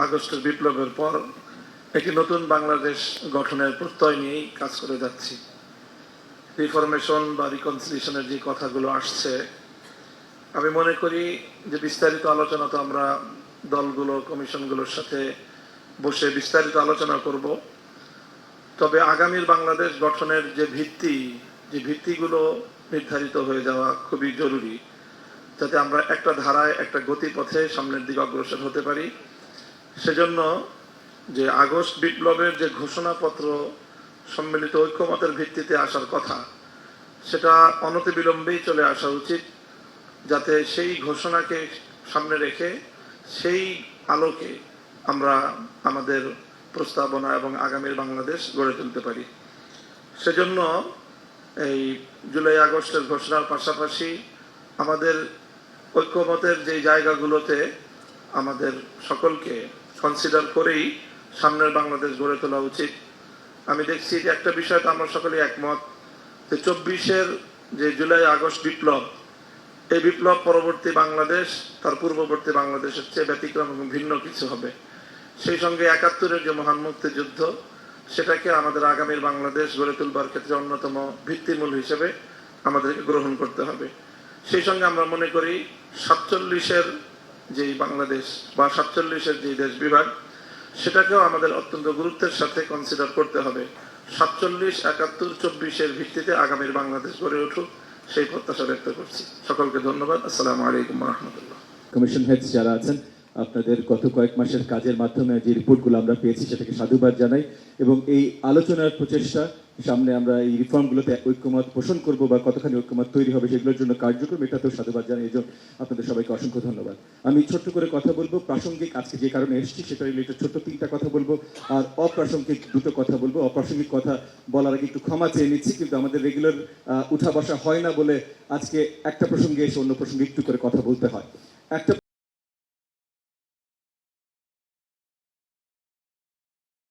আগস্টের বিপ্লবের পর একটি নতুন বাংলাদেশ গঠনের প্রত্যয় নিয়েই কাজ করে যাচ্ছি। রিফরমেশন বা রিকনসিলিয়েশনের যে কথাগুলো আসছে, আমি মনে করি যে বিস্তারিত আলোচনা তো আমরা দলগুলো কমিশনগুলোর সাথে বসে বিস্তারিত আলোচনা করব। তবে আগামীর বাংলাদেশ গঠনের যে ভিত্তিগুলো নির্ধারিত হয়ে যাওয়া খুবই জরুরি, যাতে আমরা একটা ধারায় একটা গতিপথে সামনের দিকে অগ্রসর হতে পারি। সেজন্য যে আগস্ট বিপ্লবের যে ঘোষণাপত্র সম্মিলিত ঐক্যমতের ভিত্তিতে আসার কথা, সেটা অনতিবিলম্বেই চলে আসা উচিত, যাতে সেই ঘোষণাকে সামনে রেখে সেই আলোকে আমরা আমাদের প্রস্তাবনা এবং আগামীর বাংলাদেশ গড়ে তুলতে পারি। সেজন্য এই জুলাই আগস্টের ঘোষণার পাশাপাশি আমাদের ঐক্যমতের যে জায়গাগুলোতে আমাদের সকলকে কনসিডার করেই সামনের বাংলাদেশ গড়ে তোলা উচিত। আমি দেখছি যে একটা বিষয়টা আমরা সকলে একমত, যে 24-এর যে জুলাই আগস্ট বিপ্লব, এই বিপ্লব পরবর্তী বাংলাদেশ তার পূর্ববর্তী বাংলাদেশের চেয়ে ব্যতিক্রম এবং ভিন্ন কিছু হবে। সেই সঙ্গে 71-এর যে মহান মুক্তিযুদ্ধ, সেটাকে আমাদের আগামীর বাংলাদেশ গড়ে তুলবার ক্ষেত্রে অন্যতম ভিত্তিমূল হিসেবে আমাদেরকে গ্রহণ করতে হবে। সেই সঙ্গে আমরা মনে করি 47-এর যেই বাংলাদেশ বা 47-এর যে দেশ বিভাগ, সেটাকেও আমাদের অত্যন্ত গুরুত্বের সাথে কনসিডার করতে হবে। 47, 71, 24-এর ভিত্তিতে আগামীর বাংলাদেশ গড়ে উঠুক, সেই প্রত্যাশা ব্যক্ত করছি। সকলকে ধন্যবাদ। আসসালামু আলাইকুম ওয়া রাহমাতুল্লাহ। কমিশন হেডস যারা আছেন, আপনাদের গত কয়েক মাসের কাজের মাধ্যমে যে রিপোর্টগুলো আমরা পেয়েছি সেটাকে সাধুবাদ জানাই, এবং এই আলোচনার প্রচেষ্টা সামনে আমরা এই রিফর্মগুলোতে ঐক্যমত পোষণ করব বা কতখানি ঐক্যমত তৈরি হবে সেগুলোর জন্য কার্যক্রম, এটাতেও সাধুবাদ জানাই। এই জন্য আপনাদের সবাইকে অসংখ্য ধন্যবাদ। আমি ছোট্ট করে কথা বলবো, প্রাসঙ্গিক আজকে যে কারণে এসেছি সেটা রিলেটেড ছোট্ট 3টা কথা বলবো, আর অপ্রাসঙ্গিক 2টো কথা বলবো। অপ্রাসঙ্গিক কথা বলার আগে একটু ক্ষমা চেয়ে নিচ্ছি, কিন্তু আমাদের রেগুলার উঠা বসা হয় না বলে আজকে একটা প্রসঙ্গে এসে অন্য প্রসঙ্গে একটু করে কথা বলতে হয়। একটা